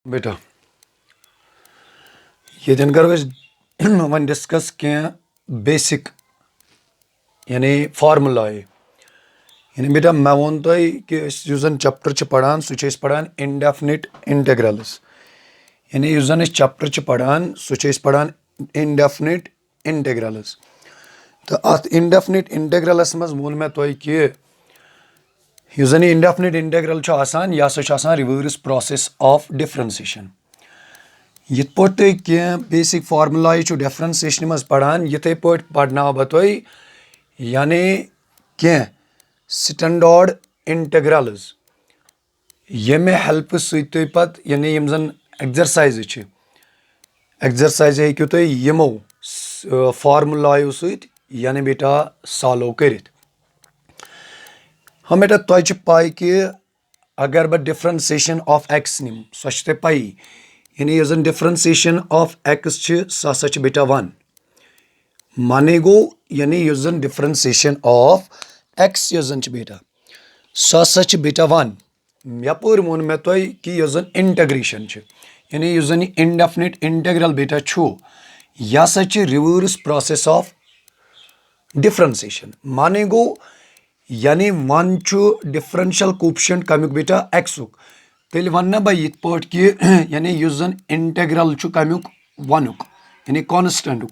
बेटा ये करो वन डिस्कस क्या बेसिक यानी फार्मूला यानी बेटा मैं वो तो कि चैप्टर पढ़ान सह पढ़ान इंडेफिनिट इंटेग्रल्स यानी चैप्टर पढ़ान सह पढ़ान इंडेफिनिट इंटेग्रल्स तो अत इंडेफिनिट इंटेग्रल्स मज वोन मे तुह कि इंडेफिनिट इंटेग्रल यह हसा रिवर्स प्रोसेस ऑफ डिफरेंशिएशन ये पे तुम बेसिक फार्मूला डिफरेंशिएशन मज पढ़ान ये पे पढ़ना बह तुह यानी कह स्टैंडर्ड इंटेग्रल्स ये हेल्प सत पत यानी यम जन एक्सरसाइज हेकु तुम यमो फार्मूलाओ सत यानी बेटा सॉल्व कर हाँ बेटा तुझे पाई कि अगर बह डिफरेंशिएशन ऑफ एक्स निम सह पाई यानी यह डिफरेंशिएशन ऑफ एक्स सह बेटा 1 माने गो यानी यह डिफरेंशिएशन ऑफ एक्स बेटा सह बेटा 1 यपर वोन मे तुह कि यह इंटेग्रेशन यानी यह इंडेफिनिट इंटेग्रल बेटा यह हसा रिवर्स प्रोसेस ऑफ डिफरेंशिएशन माने गो यानी 1 डिफरेंशियल कोफिशिएंट कमुक बेटा एक्सुक तेल वन बह ये कि यानी यह इंटेग्रल कमुक 1 यानी कांस्टेंट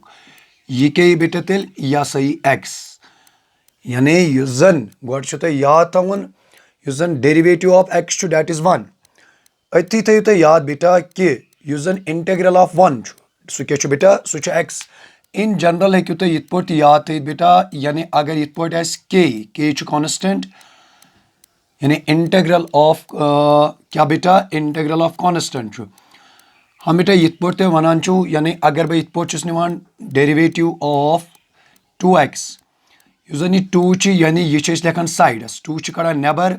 यह क्या बेटा तेल यह हसा एक्स यानी गो याद थवन derivative of x that is 1 अति थो तुम याद बेटा कि इंटेग्रल ऑफ 1 सह क्या बेटा सह एक्स इन जनरल हेकु तुम ये याद थ बेटा यानी अगर ये के कांस्टेंट यानी इंटेग्रल ऑफ क्या बेटा इंटेग्रल ऑफ कांस्टेंट हम बेटा ये तुम वनान यानी अगर बह ये निवान डेरिवेटिव ऑफ 2x यह 2 यानी यह लेखान साइडस 2 कड़ान नेबर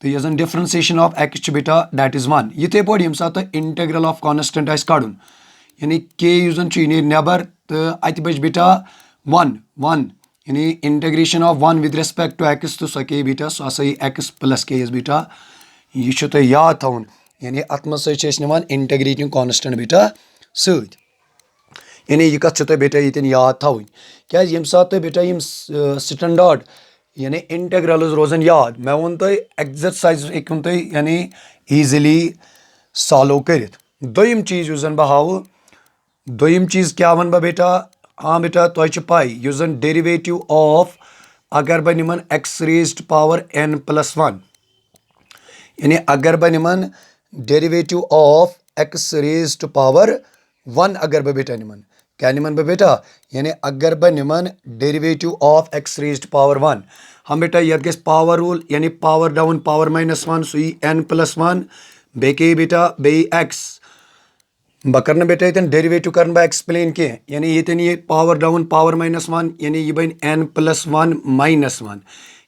तो यह डिफरेंशिएशन ऑफ एक्स बेटा दैट इज 1 ये पे ये सात इंटेग्रल ऑफ कांस्टेंट कड़न यानी के यह नेबर तो अत बच बेटा 1 यानी integration of 1 with respect to X तो सह के बेटा सह हसा एक्स प्लस के बेटा यह तुम याद थवन यानी अत मज निवान इंटेग्रेटिंग कांस्टेंट बेटा सत यानी यह कत तुम बेटा ये याद थवन क्या यम सात बेटा स्टैंडर्ड यानी इंटेग्रल्स रोजन याद मैं वो तुम एक्सरसाइज हेकन तुम यानी ईजिली सॉल्व कर दोयम चीज बह हाव दोयम चीज क्या वन बह बेटा हाँ बेटा तुझे पाई यह डेरिवेटिव ऑफ अगर बह निमन x raised power n plus 1 यानी अगर बह निमन derivative of x raised power 1 अगर बह बेटा निमन क्या निमन बह बेटा यानी अगर बह निमन derivative of x raised power 1 हम बेटा यह गस पावर रूल यानी पावर डाउन पावर -1 सही n प्लस 1 बे बेटा बे एक्स बह कर बेटा ये डेरिवेटिव कर एक्सप्लेन कह यानी ये पावर डाउन पावर -1 यानी यह बन n प्लस 1 -1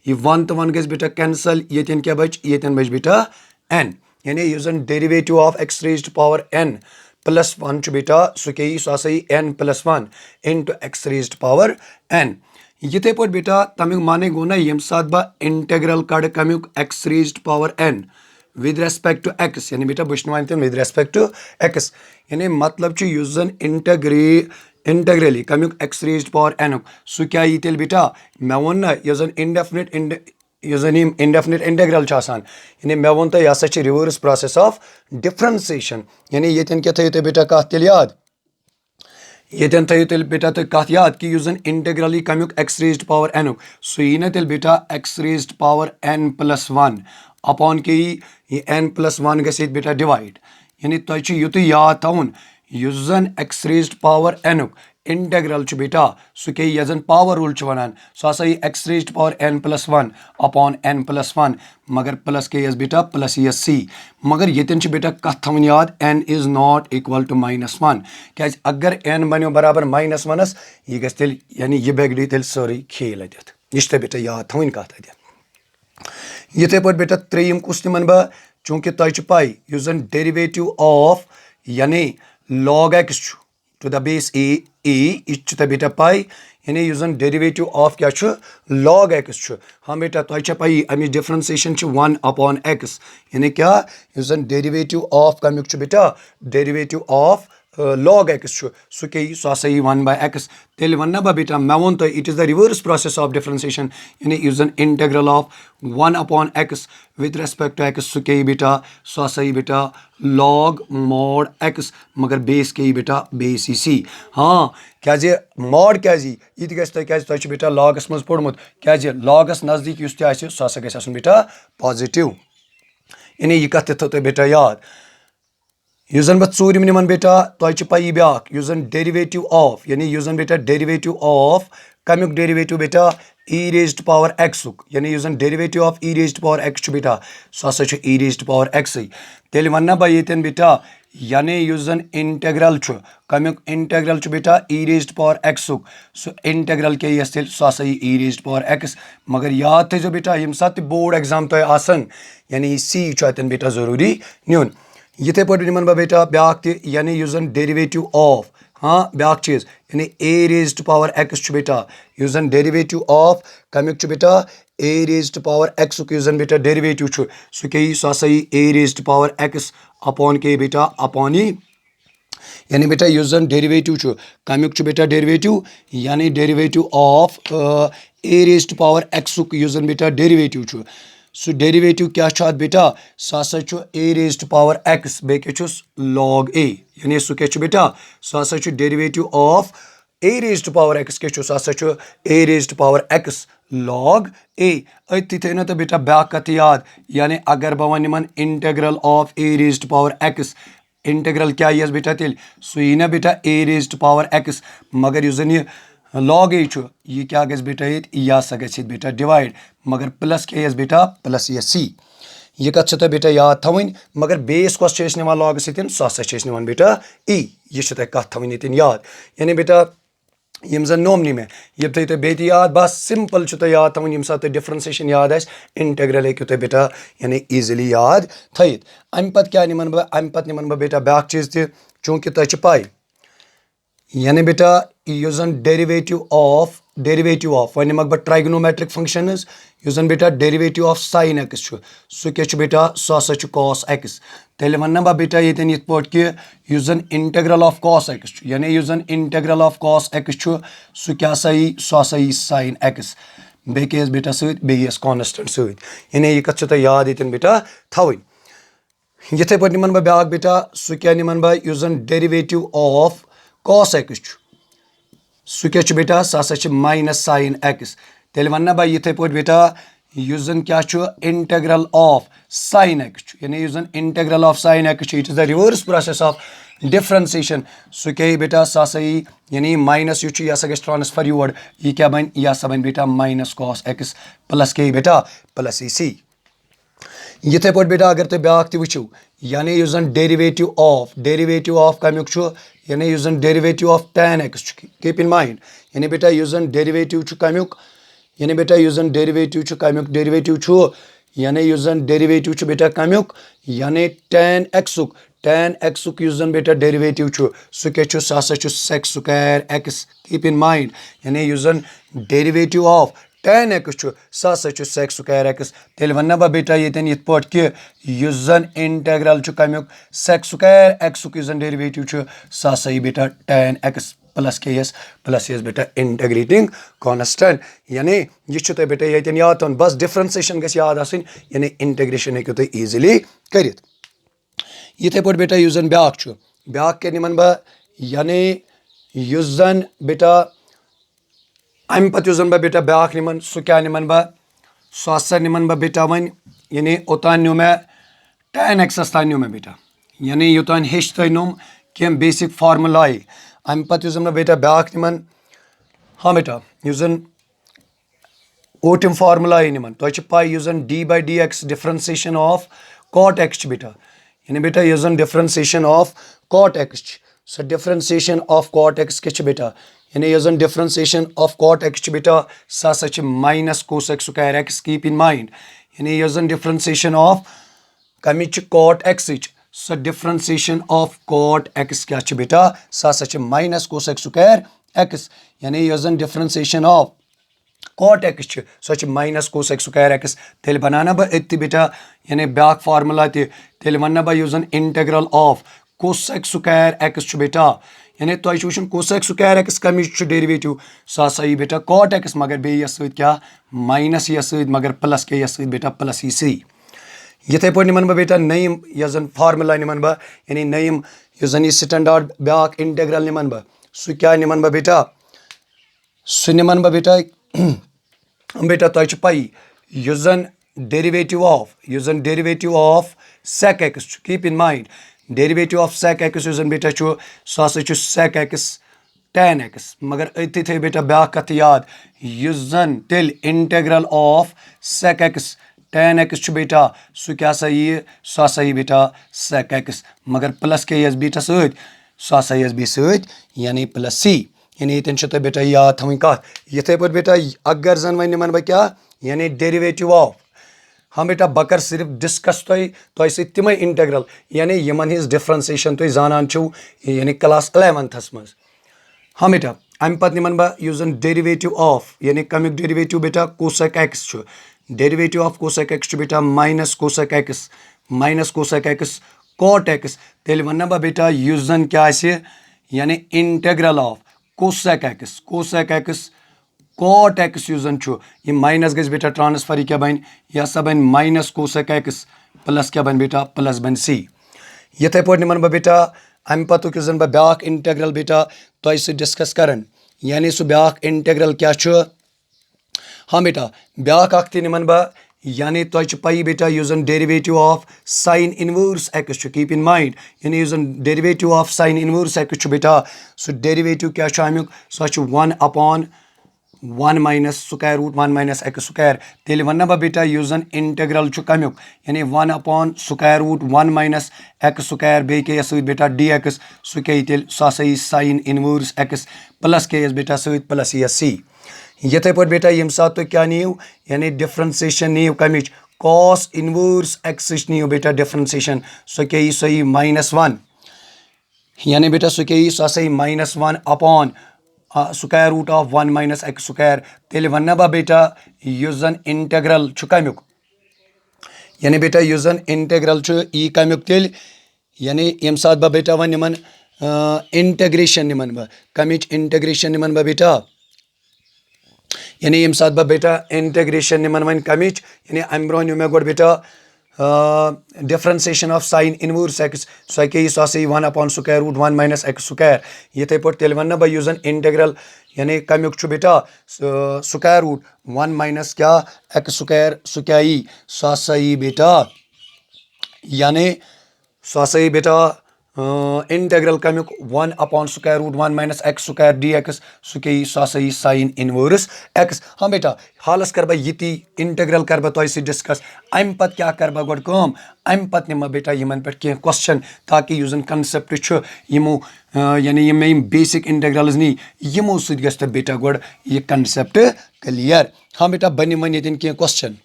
यह 1 तो 1 गस बेटा कैंसल ये क्या बच ये बच बेटा n यानी यह derivative of x raised power n plus 1 बेटा सह क्या सह हसा n plus 1 into x raised power n ये पे बेटा तमिक माने गो ना यम सात बह इंटेग्रल कड़ कमुक x raised power n with respect to x यानी बेटा बह तम विद रेस्पेक्ट टू एक्स यानी मतलब इंटेग्रली कमुक एक्स रेज्ड पावर n सह क्या तेल बेटा मे वो ना यह इंडेफिनिट इंटेग्रल यानी मे वो यह हसा रिवर्स प्रोसेस ऑफ डिफरेंशिएशन यानी ये क्या थो बेटा कत तेल याद ये थो तेल बेटा तुम कत याद कि इंटेग्रली कमुक एक्स रेज्ड पावर n सह यी ना तेल बेटा x raised power n plus 1 upon के ये n प्लस 1 गस बेटा डिवाइड यानी तुझे युत याद थवन यह x raised power n integral बेटा सह क्या यह पावर रूल वनान सह हसा x raised power n plus 1 upon n plus 1 मगर प्लस के बेटा प्लस यह सी मगर ये बेटा कत थवन याद n is not equal to -1 क्या अगर n बनो बराबर -1 यह गस तेल यानी यह बिगड़ी तेल सारी खेल अत यह बेटा याद थवन कत अत ये पे बेटा त्रेयम कुछ निमन बह चूंकि तुझे पाई यह डेरिवेटिव ऑफ यानी log x to the base a यह बेटा पाई यानी यु जन डेरिवेटिव ऑफ क्या छु log x छु हाँ बेटा तो छ पई अमि डिफरेंशिएशन छु 1 upon x यानी क्या यु जन डेरिवेटिव ऑफ कमिक छु बेटा डेरिवेटिव ऑफ log x छु सु के सु हसा 1 by x तेल वन्ना बा बेटा मैं वोन तो it is the reverse process of differentiation यानी यु जन integral of 1 upon x with respect to x सु के बेटा सु हसा बेटा log mod x मगर बेस के बेटा बेस सी हाँ क्या जे mod क्या जी ये गस तो क्या तो बेटा logस मज पढ़मुत क्या जे logस नजदीक युस ते सु हसा गस आसन बेटा पॉजिटिव यानी ये कथ तो बेटा याद यु जन बह ूरिम निमन बेटा तो पई ब्याक यु जन डेरिवेटिव ऑफ यानी यु जन बेटा डेरिवेटिव ऑफ कमिक डेरिवेटिव बेटा e raised power x यानी यु जन derivative of e raised power x छु बेटा सो हसा छु e raised power x तेल वन्ना बह येतन बेटा यानी यु जन इंटीग्रल छु कमिक इंटीग्रल छु बेटा e raised power x so integral के यस तेल सो हसा e raised power x मगर याद थो बेटा यम साथ बोर्ड एग्जाम तो आसन यानी सी छु अतन बेटा जरूरी न्यून ये पे निमन बह बेटा ब्याक यानी यु जन डेरिवेटिव ऑफ हाँ ब्याक चीज यानी a raised power x छु बेटा यु जन डेरिवेटिव ऑफ कमिक छु बेटा a raised power x यु जन बेटा डेरिवेटिव छु सु के सु हसा a raised power x upon के बेटा अपॉन ई यानी बेटा यु जन डेरिवेटिव छु कमिक छु बेटा डेरिवेटिव यानी derivative of a raised power x यु जन बेटा डेरिवेटिव छु सो डेरिवेटिव क्या छु बेटा सो हसा छु a raised power x बे के छुस log a यानी सो के छु बेटा सो हसा छु derivative of a raised power x के छु सो हसा छु a raised power x log a अति थेना तो बेटा ब्याक कथ याद यानी अगर बह वन निमन integral of a raised power x integral क्या यस बेटा तेल सो यी ना बेटा a raised power x मगर यु जन ये log a छु ये क्या गस बेटा ये या सा गस बेटा डिवाइड मगर प्लस के यस बेटा प्लस ये सी ये कथ तो बेटा याद थवन मगर बेस कस निवान log सतन सो हसा निवान बेटा ई ये कथ थवन ये याद यानी बेटा यम जन नोमनी में ये तो बे याद बस सिंपल तो याद थवन यम साथ डिफरेंशिएशन याद इंटीग्रल हेकु तो बेटा यानी इजीली याद थत अम पत क्या निमन बह बेटा ब्याक चीज चूंकि तुझ पाई यानी बेटा यु जन डेरिवेटिव ऑफ वन निमक बह ट्राइगोनोमेट्रिक फंक्शंस यु जन बेटा डेरिवेटिव ऑफ sin x छु सु के छु बेटा सो हसा छु cos x तेल वन्ना बह बेटा येतन यथ पट कि यु जन इंटीग्रल ऑफ cos x छु यानी यु जन इंटीग्रल ऑफ cos x छु सु क्या सही सो हसा sin x बे के बेटा सत बे कांस्टेंट सत यानी ये कथ तो याद येतन बेटा थवन यथे पट निमन बह ब्याक बेटा सु क्या निमन बह यु जन डेरिवेटिव ऑफ cos x छु सु क्या छु बेटा सो हसा छु माइनस sin x तेल वन्ना बह यथे पट बेटा यु जन क्या छु इंटीग्रल ऑफ sin x छु यानी यु जन इंटीग्रल ऑफ sin x छु it is the reverse process of differentiation सु क्या बेटा सो हसा यानी माइनस यु छु यह गस ट्रांसफर योर ये क्या बन यह बन बेटा माइनस cos x प्लस के बेटा प्लस सी यथे पट बेटा अगर तुम ब्याक वो यानी यु जन डेरिवेटिव ऑफ कमिक छु यानी यु जन derivative of tan x keep in mind यानी बेटा यु जन डेरिवेटिव छु कमिक यानी बेटा यु जन डेरिवेटिव छु कमिक डेरिवेटिव छु यानी यु जन डेरिवेटिव छु बेटा कमिक यानी tan x यु जन बेटा डेरिवेटिव छु सु के छु सो हसा छु sec square x keep in mind यानी यु जन डेरिवेटिव ऑफ tan x छु सो हसा छु sec square x तेल वन्ना बह बेटा येतन यथ पट कि यु जन इंटीग्रल छु कमिक sec square x यु जन डेरिवेटिव छु सो हसा बेटा tan x प्लस के यस बेटा इंटीग्रेटिंग कांस्टेंट यानी यह तो बेटा ये याद थवन बस डिफरेंशिएशन गस याद आसुन यानी इंटीग्रेशन हेकु तो इजीली करित यथे पट बेटा यु जन ब्याक के निमन बह यानी यु जन बेटा अम पत यु जन बह बेटा ब्याक निमन सु क्या निमन बह सो हसा निमन बह बेटा वन यानी ओतान न्यू मैं tan x तान न्यू मैं बेटा यानी योतान हेच तुम नुम कम बेसिक फार्मुलाई अम पत यु जन बेटा ब्याक निमन हाँ बेटा यु जन ओटिम फार्मुला निमन तुझ पाई यु जन d/dx differentiation of cot x बेटा यानी बेटा यु जन differentiation of cot x so differentiation of cot x के बेटा यानी यु जन डिफरेंशिएशन ऑफ cot x बेटा सो हसा minus cosec square x keep in mind यानी यु जन डिफरेंशिएशन ऑफ कमिच cot x so differentiation of cot x क्या बेटा सो हसा माइनस cosec square x यानी यह जन differentiation of cot x so minus cosec square x तेल बनाना बह अति बेटा यानी ब्या फार्मूला तेल वन्ना बह जन integral of cosec square x बेटा यानी तुम वुचन कोसेक स्क्वायर x कमिच डेरिवेटिव सह यी बेटा cot x मगर बे क्या माइनस यह मगर प्लस के यह बेटा प्लस यी सी यथे पे निमन बह बेटा नयम यह जन फार्मूला निमन बह यानी नयम यह जन यह स्टैंडर्ड ब्या इंटेग्रल निमन बह सह क्या निमन बह बेटा सह निमन बह बेटा बेटा तुम पाई यह जन derivative of sec x keep in mind derivative of sec x यह जन बेटा सह sec x tan x मगर अति थे बेटा ब्या कथ याद यह जन तेल integral of sec x tan x बेटा सह क्या सह यी बेटा sec x मगर प्लस के यस बेटा सह यस बे यानी प्लस सी यानी ये बेटा याद थी कत ये पे बेटा अगर जन वन निमन बह क्या यानी डेरिवेटिव ऑफ हाँ बेटा बह कर सिर्फ डिस्कस तुम तम इंटेग्रल यानी यमन हिज डिफरेंशिएशन तुम जानान यानी क्लास 11th मज हाँ बेटा अम पत निमन बह यह जन डेरिवेटिव ऑफ यानी कमिक डेरिवेटिव बेटा cosec x derivative of cosec x बेटा minus cosec x cot x तेल वन्ना बह बेटा यह जन क्या यानी integral of cosec x cot x यह जन यह माइनस गज बेटा ट्रांसफर यह क्या बन यह हसा बन माइनस कोसेक एक्स प्लस क्या बन बेटा प्लस बन सी यथे पे निमन बह बेटा अम पतुक यह जन बह ब्या इंटेग्रल बेटा तुम सह डिस्कस करन यानी सह ब्या इंटेग्रल क्या हाँ बेटा ब्या निमन बह यानी तुम पाई बेटा यह जन derivative of sine inverse x keep in mind यानी यह जन derivative of sine inverse x बेटा सह डेरिवेटिव क्या अमुक सह 1/1 minus square root 1 minus x square तेल वन्ना बह बेटा यह जन इंटेग्रल कमुक यानी 1/स्क्वायर रूट 1 माइनस एक्स स्क्वायर बे के सत बेटा डी एक्स सह क्या तेल सह यी साइन इनवर्स एक्स प्लस के बेटा सत प्लस यह सी यथे पे बेटा यम सात तुम क्या नीव यानी डिफरेंशिएशन नीव कमिच कॉस इनवर्स एक्स नीव बेटा डिफरेंशिएशन सह क्या यी -1 यानी बेटा सह क्या यी सह -1 upon square root of 1 minus x square तेल वन्ना बह बेटा यह जन इंटेग्रल कमुक यानी बेटा यह जन इंटेग्रल यी कमुक तेल यानी यम सात बह बेटा वन निमन इंटेग्रेशन निमन बह कमिच इंटेग्रेशन निमन बह बेटा यानी यम सात बह बेटा इंटेग्रेशन निमन वन कमिच यानी अम ब्रोह न्यू मे गो बेटा differentiation of sine inverse x सह क्या सह 1/स्क्वायर रूट 1 माइनस एक्स स्क्वायर यथे पे तेल वन्ना बह यह जन इंटेग्रल यानी कमुक बेटा स्क्वायर रूट 1 माइनस क्या एक्स स्क्वायर सह क्या यी सह यी बेटा यानी सह यी बेटा इंटेग्रल कमुक 1/स्क्वायर root 1 minus x square d x सह क्या यी सह यी साइन इनवर्स एक्स हाँ बेटा हालस कर बह ये इंटेग्रल कर बह तुम डिस्कस अम पत क्या कर बह गोड अम पत निम बेटा यमन पे कह क्वेश्चन ताकि यह जन कंसेप्ट यमो यानी यम बेसिक इंटेग्रल्स नी यमो सत बेटा गोड यह कंसेप्ट क्लियर हाँ बेटा बह निमन ये कह क्वेश्चन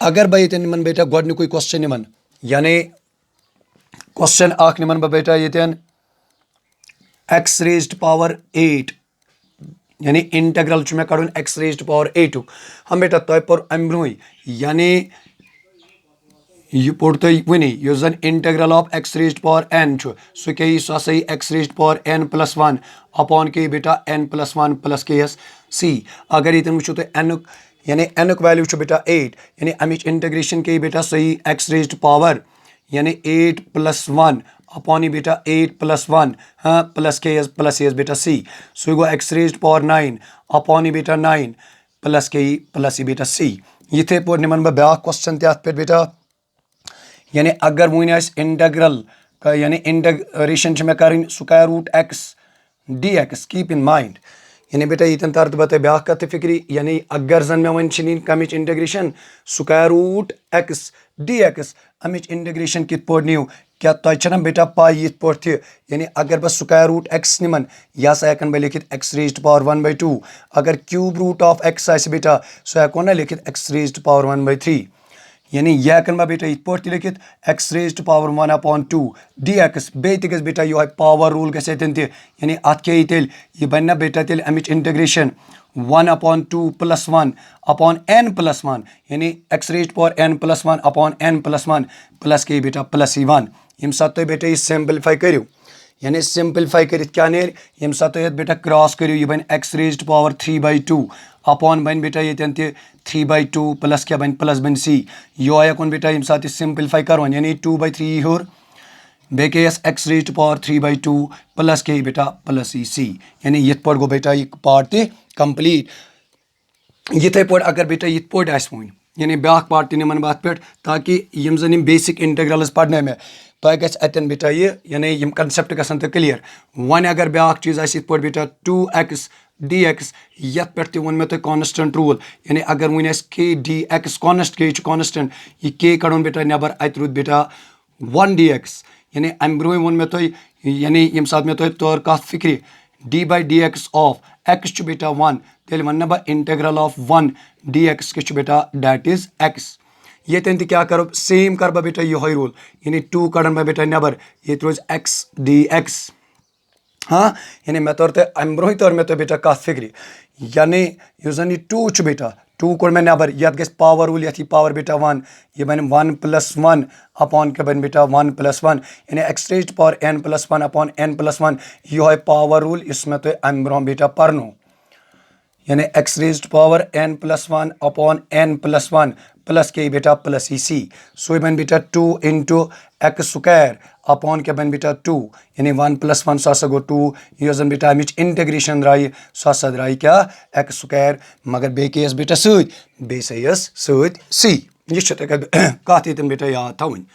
अगर बह ये निमन बेटा गोडनिकुय क्वेश्चन निमन यानी क्वेश्चन आख निमन बह बेटा ये x raised power 8 यानी इंटेग्रल मे कड़न x raised power 8 हम बेटा तुम पोर अम ब्रोह यानी यह पोर तुम वनी यह जन integral of x raised power n सह क्या यी सह x raised power n + 1 upon के बेटा n + 1 प्लस के एस सी अगर ये वो तुम n यानी n वैल्यू बेटा 8 यानी अमिच इंटेग्रेशन के बेटा सही x raised power यानी 8 + 1 अपॉन ये बेटा 8 + 1 हाँ प्लस के बेटा सी सो गो x raised power 9 अपॉन ये बेटा 9 प्लस ये बेटा सी ये पे निमन बह ब्या क्वेश्चन तथ पे बेटा यानी अगर वन इंटेग्रल यानी इंटेग्रेशन मे कर square root x d x keep in mind यानी बेटा ये तरत बह ब्या कत फिक्री यानी अगर जन मे वन कमिच integration square root x d x अमिच इंटेग्रेशन कित पे नीव क्या तुम बेटा पाई ये पे यानी अगर बह स्क्वायर रूट x निमन यह हसा हेकन बह लिखित x raised power 1/2 अगर क्यूब रूट ऑफ x बेटा सह हेको ना लिखित x raised power 1/3 यानी यह हेकन बह बेटा इत पे लिखित x raised to power 1/2 dx बे गस बेटा यो पावर रूल गस यानी अत क्या तेल यह बन ना बेटा तेल अमिच इंटीग्रेशन 1/2 + 1 upon n + 1 यानी x raised to power n + 1 upon n + 1 plus के बेटा प्लस 1 यम साथ तो बेटा यह सिंपलीफाई करो यानी सिंपलीफाई कर क्या नेर यम साथ तो बेटा क्रॉस करो यह बन x raised to power 3/2 upon बन बेटा ये 3/2 प्लस क्या बन प्लस बन c यो आया कौन बेटा यम साथ सिंपलीफाई करो यानी 2/3 होर बेके x raised to power 3/2 plus के बेटा प्लस c यानी ये पड़ गो बेटा ये पार्ट ते कंप्लीट ये पड़ अगर बेटा ये पड़ वन यानी ब्या पार्ट तमन बात पे ताकि यम जन बेसिक इंटीग्रल्स पढ़ने में तो गन बेटा ये यानी यम कंसेप्ट गसन तो क्लियर वन अगर ब्या चीज पे बेटा 2x dx ये पे वो मे तुम कॉन्स्टेंट रूल यानी अगर वन k dx कॉन्स्टेंट ये k कड़न बेटा नबर अत रूद बेटा 1 dx यानी अम ब्रो वो मे तुम यानी यम साथ मे तुम तौर कत फिक्र d/dx ऑफ x बेटा 1 तेल वन बह इंटीग्रल ऑफ 1 dx के बेटा दैट इज x ये क्या करो सेम कर बेटा ये रूल यानी 2 कड़न बेटा नबर ये रोज x dx हाँ यानी मे तौर अम ब्रो तौर मे तो बेटा कत फिक्र यानी यह 2 बेटा 2 कोड़ मे नबर ये गस पावर रूल ये पावर बेटा 1 ये बन 1 + 1 अपॉन क्या बन बेटा 1 + 1 यानी x raised to power n + 1 upon n + 1 यह पावर रूल इसमें तो अम ब्रो बेटा पर्नो यानी x raised to power n + 1 upon n + 1 plus के बेटा प्लस c सो बन बेटा 2 × x² अपॉन क्या बन बेटा 2 यानी 1 + 1 सो गो 2 यह जन बेटा अमिच इंटीग्रेशन द्राय सो द्राय क्या x² मगर बेस बेटा सत c यह कत ये बेटा याद थवन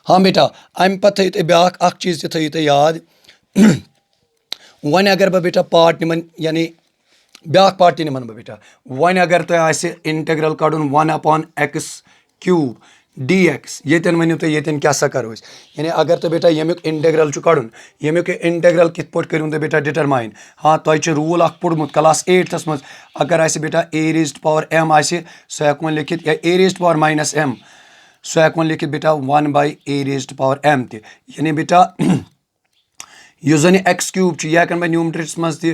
हाँ बेटा अम पे थो ब्या चीज थो याद वन अगर बह बेटा पार्ट निमन यानी ब्या पार्ट निमन बह बेटा वन अगर तुम इंटीग्रल कड़न 1/x³ dx ये वनु तुम ये क्या सा करो यानी अगर तो बेटा यमुक इंटीग्रल कड़न यमुक इंटीग्रल कित पे करू तुम बेटा डिटरमाइन हाँ तुम रूल पोर्मुत क्लास 8th मज अगर बेटा a raised to power m सो हेक लिखित या a raised to power -m सो हेक लिखित बेटा 1/a raised to power m यानी बेटा यह जन x³ यह हेकन बह न्यूमरेटर्स मज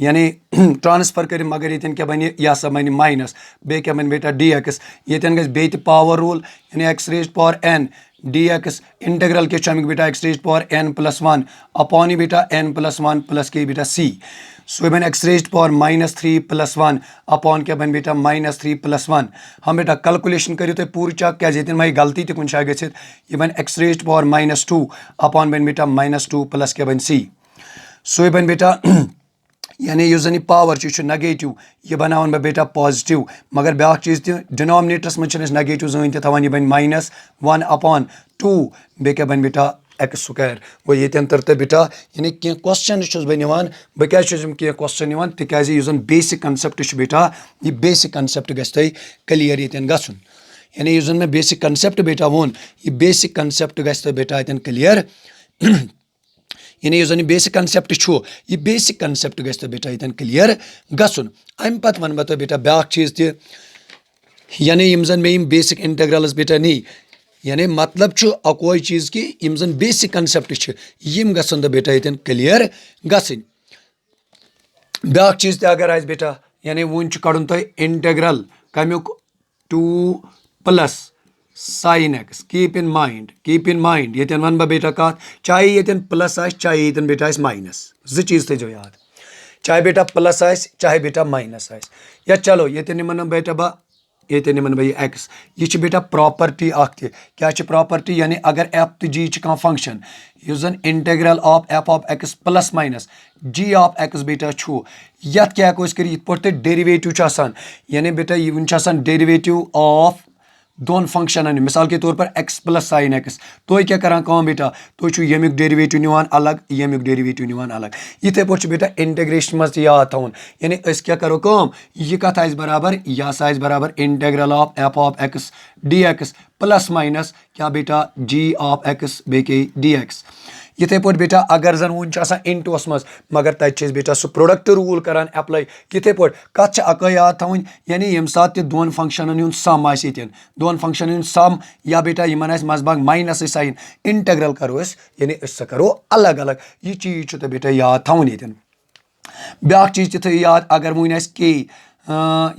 यानी ट्रांसफर कर मगर ये क्या बन यह सा बन माइनस बे क्या बन बेटा dx ये गे पावर रूल यानी x raised to power n dx integral के बेटा x raised to power n + 1 upon बेटा n + 1 प्लस के बेटा c सो बन x raised to power -3 + 1 upon क्या बन बेटा -3 + 1 हम बेटा कैलकुलेशन करो तुम पूरी चक क्या ये मे गलती तुम कुछ गि यह बन x raised to power -2 upon बन बेटा -2 प्लस क्या बन c सो यह बन बेटा यानी यह जन पावर नेगेटिव यह बनावन बह बेटा पॉजिटिव मगर ब्या चीज डिनोमिनेटरस मज नेगेटिव जन तवान यह बन -1 अपॉन 2 बे क्या बन बेटा x² वो ये तर तो बेटा यानी कह क्वेश्चन बह निवान बह क्या कह क्वेश्चन निवान तिकाज यह बेसिक कंसेप्ट बेटा यह बेसिक कंसेप्ट गस तुम क्लियर ये गसन यानी यह मे बेसिक कंसेप्ट बेटा वोन यह बेसिक कंसेप्ट गस तो बेटा ये क्लियर यानी यह बेसिक कंसेप्ट यह बेसिक कंसेप्ट गस तो बेटा ये क्लियर गसन अम पत वन बह बेटा ब्या चीज त यानी यम जन मे बेसिक इंटीग्रल्स बेटा नी यानी मतलब अकोई चीज कि यम जन बेसिक कंसेप्ट यम गसन तो बेटा ये क्लियर गसन ब्या चीज अगर आज बेटा यानी वन कड़न तुम इंटीग्रल कमुक 2 + sin x keep in mind ये वन बह बेटा कत चाहे ये प्लस चाहे ये बेटा माइनस जो चीज थो याद चाहे बेटा प्लस चाहे बेटा माइनस या चलो ये निमन बेटा बह ये निमन बह x यह बेटा प्रॉपर्टी क्या प्रॉपर्टी यानी अगर f तो g कह फंक्शन यह जन integral of f of x plus minus g of x बेटा ये क्या पे डेरिवेटिव यानी बेटा यह डेरिवेटिव ऑफ दोन फंक्शन मिसाल के तौर पर x + sin x तो क्या करान काम बेटा तो यमुक डेरिवेटिव निवान अलग यमुक डेरिवेटिव निवान अलग इथे पे बेटा इंटीग्रेशन मज याद थवन यानी क्या करो काम यह कत आस बराबर यह बराबर integral of f of x dx plus minus क्या बेटा g ऑफ x बे dx यिथे पे बेटा अगर जन वन इंटूस मज मगर तक बेटा सह प्रोडक्ट रूल करान अप्लाई यिथे पे कत अक याद थवन यानी यम सात दोन फंक्शन हूं सम दोन फंक्शन हूं सम या बेटा इन मजबाग माइनस साइन इंटग्रल करो यानी सह करो अलग अलग यह चीज तो बेटा याद थवन ये ब्या चीज थो याद अगर वन के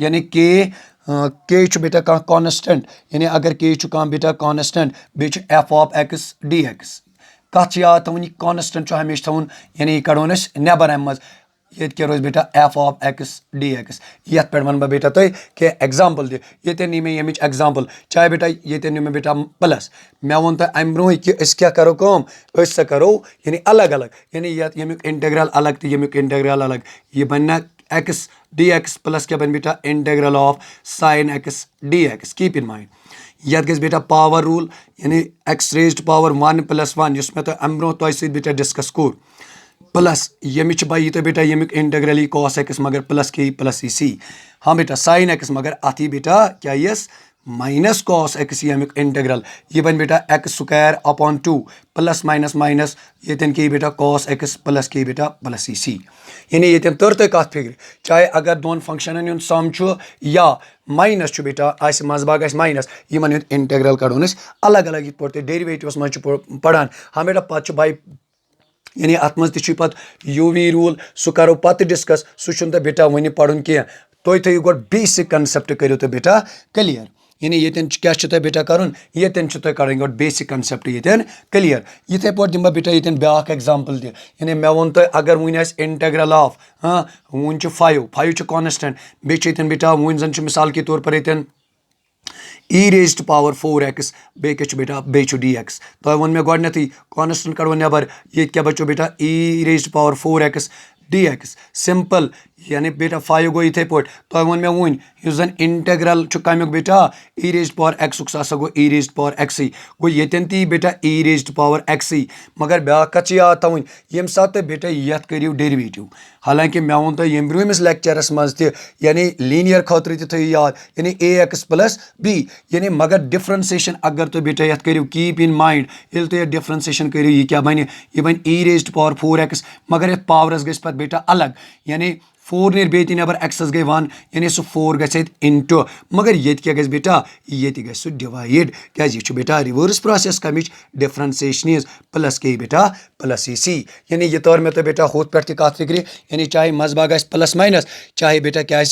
यानी के बेटा कह कॉन्स्टेंट यानी अगर के बेटा कॉन्स्टेंट बे f of x d x कत याद थवन यह कॉन्स्टेंट हमेशा थवन यानी यह कड़ोन नबर अमे मज ये क्या रोज बेटा F of x d x ये पे वन बेटा तुम कि एग्जाम्पल ये नी मे यमिच एग्जाम्पल चाहे बेटा ये नी मे बेटा प्लस मे वो तुम अम ब्रोह कि क्या करो कम सह करो यानी अलग अलग यानी यमुक इंटग्रल अलग तो यमुक इंटग्रल अलग ये बन एक्स डी एक्स प्लस क्या बन बेटा integral of sine x d x keep in mind यह गज बेटा पावर रूल यानी एक्स रेज्ड पावर 1 + 1 इस मे तो अम ब्रोह तुम सत बेटा डिस्कस कोर प्लस यमिच भाई तो बेटा यमुक इंटग्रल ही कॉस एक्स मगर प्लस के प्लस सी हाँ बेटा साइन एक्स मगर अथ बेटा क्या यस माइनस कॉस एक्स यमुक इंटग्रल यह बन बेटा x square upon 2 plus minus minus ये के बेटा कॉस एक्स प्लस के बेटा प्लस सी यानी ये तर तुम कत फिक्र चाहे अगर दोन फंक्शन हूं सम या माइनस बेटा मजबाग माइनस इन इंटग्रल कड़ोन अलग अलग ये पे डेरिवेटिवस मज पढ़ान हाँ बेटा पे भाई यानी अत मज तत यूवी रूल सह करो पत डिस्कस सह बेटा वन पढ़न कह तुम थो गो बेसिक कंसेप्ट करो तो बेटा क्लियर यानी ये क्या बेटा कर ये कड़न गो बेसिक कंसेप्ट ये क्लियर इथे पे दिम बेटा ये ब्या एग्जाम्पल यानी मे वो तुम अगर वन इंटग्रल ऑफ हाँ वन 5 कॉन्स्टेंट बे बेटा वन जन मिसाल के तौर पर ये e raised power 4x बे बेटा बे डी एक्स तो वो मे गोडनेथी कॉन्स्टेंट कड़ो नबर ये क्या बचो बेटा e raised power 4x D x simple यानी बेटा 5 गो इथे पे तो वो मे वन जन इंटग्रल कमुक बेटा e raised power x गो e raised power x गो ये ती बेटा e raised power x मगर ब्या कत याद थवन यम सात बेटा यथ करियो डेरिवेटिव हालांकि मे वो तुम यम ब्रूमिस लेक्चरस मज यानी लीनियर खतर थो याद यानी ax + b यानी मगर डिफ्रेंसिएशन अगर तुम बेटा यथ करियो कीप इन माइंड ये तुम डिफ्रेंसिएशन करियो ये क्या बन यह बन e raised power 4x मगर ये पावरस गस पे बेटा अलग यानी 4 नीर बे नबर एक्स गई 1 यानी सह 4 गि इंटू मगर ये क्या गस बेटा ये गस डिवाइड क्या यह बेटा रिवर्स प्रोसेस कमिच डिफ्रेंसिएशन प्लस के बेटा प्लस सी यानी ये तौर में तो बेटा होत पे कत फिक्र यानी चाहे मजबाग प्लस माइनस चाहे बेटा क्या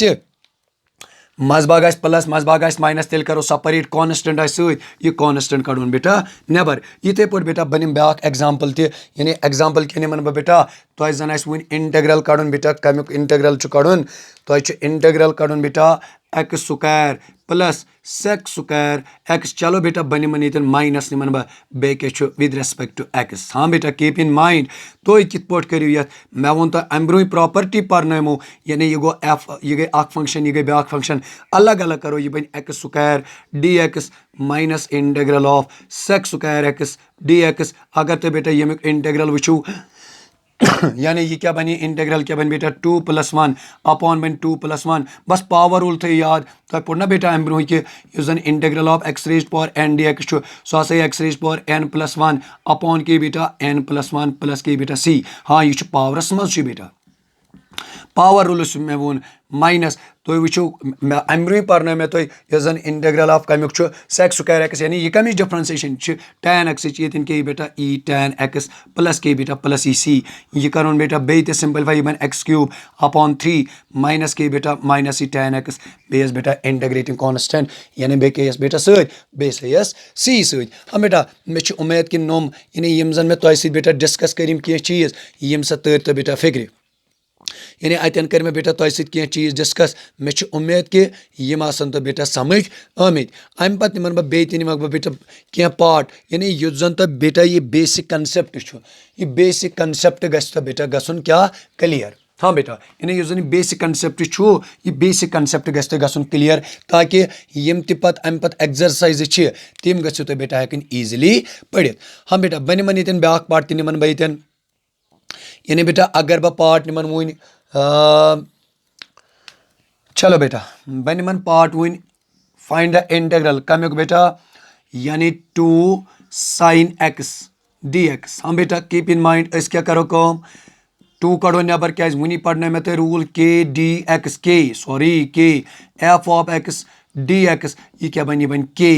मजबाग प्लस मजबाग माइनस तेल करो सपरेट कॉन्स्टेंट सह कॉन्स्टेंट कड़ोन बेटा नबर इथे पे बेटा बन ब्या एग्जाम्पल यानी एग्जाम्पल क्या वन बह बेटा तुम जन वन इंटग्रल कड़ोन बेटा कमुक इंटग्रल कड़ोन तुम इंटग्रल कड़ोन बेटा x square plus sex square x चलो बेटा बन ये माइनस निमन बह बे विद रेस्पेक्ट टू एक्स हाँ बेटा कीप इन माइंड तुम कित पे करो ये मे वो तुम अम ब्रोह प्रॉपर्टी पढ़ो यानी यह गो एफ यह गई फंक्शन यह गई ब्या फंक्शन अलग अलग करो यह बन x square d x minus integral of sex square x d x अगर तुम बेटा यमुक इंटग्रल वो यानी ये क्या बनी इंटग्रल क्या बन बेटा 2 + 1 अपॉन बन 2 + 1 बस पावर रूल थो याद तुम पोड़ ना बेटा अम ब्रोह कि जन integral of x raised power n d x सह x raised power n + 1 upon के बेटा n + 1 प्लस के बेटा c हाँ यह पावरस मज बेटा पावर रूल मे वो माइनस तुम वो अम ब्रोह पढ़ो मे तुम जन इंटग्रल ऑफ कमुक सेक्स स्क्वायर एक्स यानी यह कमिच डिफ्रेंसिएशन tan एक्स ये के बेटा e tan x प्लस के बेटा प्लस ई सी यह करो बेटा बे सिंपलीफाई यह बन x³ अपॉन 3 माइनस के बेटा माइनस ई tan x बेस बेटा इंटग्रेटिंग कॉन्स्टेंट यानी बे बेटा बेस सी हाँ बेटा मे उम्मीद कि नोम यानी यम जन मे तुम सत बेटा डिस्कस करिम कह चीज़ यम सा तर तो बेटा फिक्र यानी अतन कर मे बेटा तुम सत चीज़ डिस्कस मे उम्मीद कि यम आसन तो बेटा समझ आमित अम पे निमन बह बे निमक बह बेटा कह पार्ट यानी युत जन तो बेटा ये बेसिक कंसेप्ट यह बेसिक कंसेप्ट गस तो बेटा गसन क्या क्लियर हाँ बेटा यानी यह जन बेसिक कंसेप्ट यह बेसिक कंसेप्ट गस गसन क्लियर ताकि यम तत अम पे एक्सरसाइज तम गो तो बेटा हेकन ईजिली पढ़ित हाँ बेटा बन मन ये ब्या पार्ट त निमन बह ये यानी बेटा अगर बह पार्ट निमन वन चलो बेटा बन मन part one find the integral कमुक बेटा यानी 2 sin x dx. हम बेटा कीप इन माइंड अस क्या करो कम 2 कड़ो नबर क्या वनी पढ़ना मे तो rule k dx k sorry k f of x dx ये क्या बन k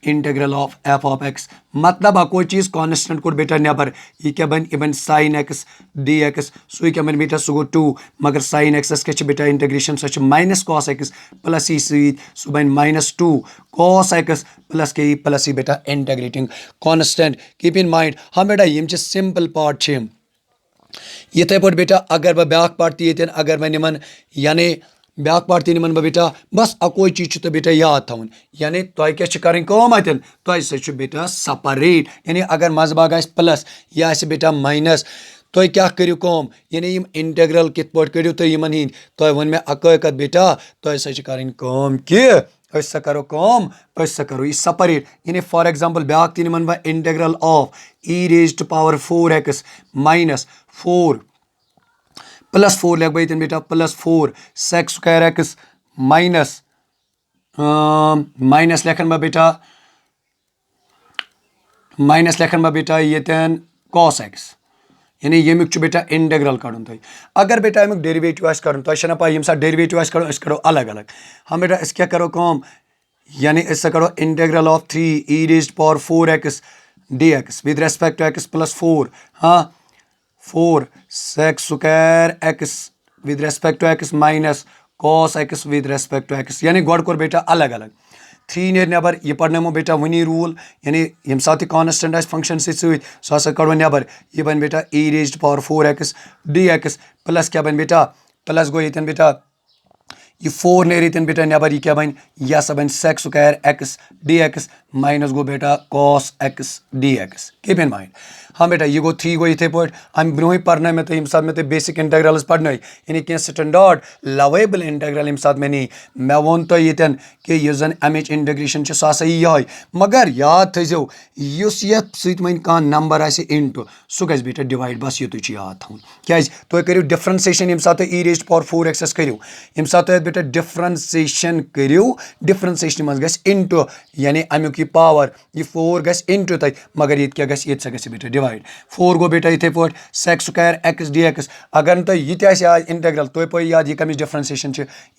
integral of f of x मतलब कोई चीज कांस्टेंट को बेटा नबर ये क्या बन sin x dx सो क्या बन बेटा सो गो 2 मगर sin x के बेटा इंटीग्रेशन सच माइनस cos x प्लस ई सो बन -2 cos x प्लस के प्लस ई बेटा integrating constant keep in mind हम बेटा यम सिंपल पार्ट छ ये पे बेटा अगर बह ब्या पार्ट तीन अगर मैं निमन यानी ब्या पार्ट ती निमन बेटा बस अकोई चीज तो बेटा याद थवन यानी तुम क्या कम अतन तुम सो बेटा सपरेट यानी अगर मजबाग प्लस यह बेटा माइनस तुम क्या करो कम यानी इंटीग्रल कित पे करो तुम हिंद तुम वन मे अकै कत बेटा तुम सो कम कि सा करो कम सा करो ये सपरेट यानी फॉर एग्जांपल ब्या तीन वन बह integral of e raised to power 4x minus 4 plus 4 लिख बह बेटा plus 4 sec square x minus minus लेखन बह बेटा ये cos x यानी यमुक बेटा इंटीग्रल कड़न तुम अगर बेटा अमुक डेरिवेटिव कर तुम पा ये डेरिवेटिव करो अलग अलग हम बेटा क्या करो कम यानी करो integral of 3 e raised to power 4x dx with respect to x plus 4 हाँ 4 sec square x with respect to x minus cos x with respect to x यानी गोड कोर बेटा अलग अलग 3 नेर नबर ये पढ़नमो बेटा वनी रूल यानी यम साथ कांस्टेंट फंक्शन सह कड़ो नबर ये बन बेटा e raised to power 4x dx plus क्या बन बेटा प्लस गो ये बेटा ये 4 नेर बेटा नबर ये क्या बन यह सा बन sec square x dx minus गो बेटा cos x dx keep in mind हाँ बेटा ये गो 3 गो इथे पे अम ब्रोह पढ़ना मे तो ये साथ मे बेसिक इंटीग्रल्स पढ़न यानी कह स्टैंडर्ड लवेबल इंटीग्रल ये साथ मे मे वो तो ये कि यह जन अमिच इंटीग्रेशन सह ये मगर याद थो ये वन कह नंबर इंटू सह गि बेटा डिवाइड बस युत याद थवन क्या तुम करो डिफ्रेंसिएशन ये साथ e raised to power 4x करो ये साथ बेटा डिफ्रेंसिएशन करो डिफ्रेंसिएशन मज गि इंटू यानी अमुक ये पावर ये 4 गि इंटू तुम मगर ये क्या गि बेटा डिवाइड 4 गो बेटा इथे पे sec square x dx अगर तुम ये याद इंटीग्रल तुम पे याद ये कमिच डिफ्रेंसिएशन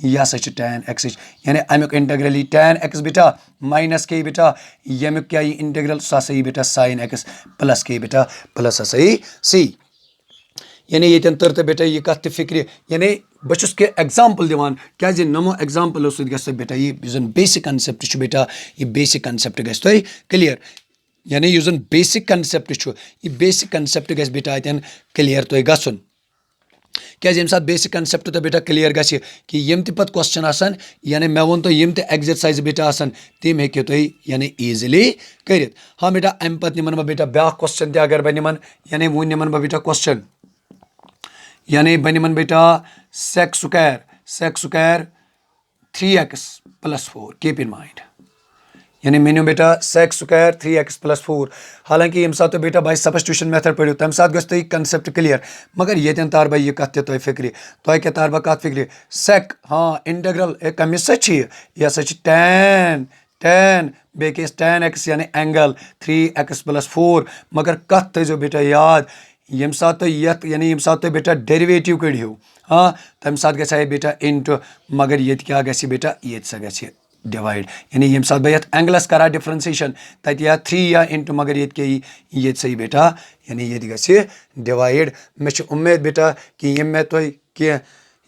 यह सा tan x यानी अमुक इंटीग्रल ये tan x बेटा माइनस के बेटा यमुक क्या ये इंटीग्रल सह ये बेटा sin x प्लस के बेटा प्लस हसा सी यानी ये तर तो बेटा ये कत फिक्र यानी बस के एग्जाम्पल दिवान क्या नमो एग्जाम्पल सह बेटा ये जन बेसिक कंसेप्ट बेटा ये बेसिक कंसेप्ट गि क्लियर यानी यह जन बेसिक कंसेप्ट ये बेसिक कंसेप्ट गि बेटा अतन क्लियर तुम गन क्या ये बेसिक कंसेप्ट तो बेटा क्लियर गि कि यम पे क्वेश्चन आसान यानी मे वो तो यम एक्सरसाइज बेटा आसान तम हेक्यो तुम यानी ईजिली कर हाँ बेटा अम पे निमन बह बेटा ब्या क्वेश्चन अगर बह निमन यानी वो निमन बह बेटा क्वेश्चन यानी बह निमन बेटा sec square 3x plus 4 keep in mind यानी मेन्यू बेटा sec square 3x plus 4 हालांकि ये साथ बेटा भाई सब्स्टिट्यूशन मेथड पढ़ो तम साथ गई कंसेप्ट क्लियर मगर ये तार बह यह कत तुम फिक्र तुम क्या तार बह कत फिक्र sec हाँ इंटीग्रल कमिस यह सा tan बे tan x यानी एंगल 3x plus 4 मगर कत थो बेटा याद यम साथ यानी यम साथ बेटा डेरिवेटिव कड़ो हाँ तम साथ गए बेटा इंटू मगर ये क्या गि बेटा ये सा गि डिवाइड यानी यम साथ बह एंगलस करा डिफ्रेंसिएशन तत या 3 या इंटू मगर ये सही बेटा यानी ये गि डिवाइड मे उम्मीद बेटा कि यम मे तुम कह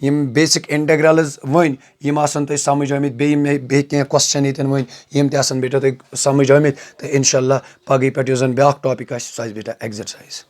यम बेसिक इंटीग्रल्स वन यम आसन तुम समझ आमित बे क्वेश्चन ये वन यम ते बेटा तुम समझ आमित तो इंशाल्लाह पगह पे जो ब्या टॉपिक सह बेटा एक्सरसाइज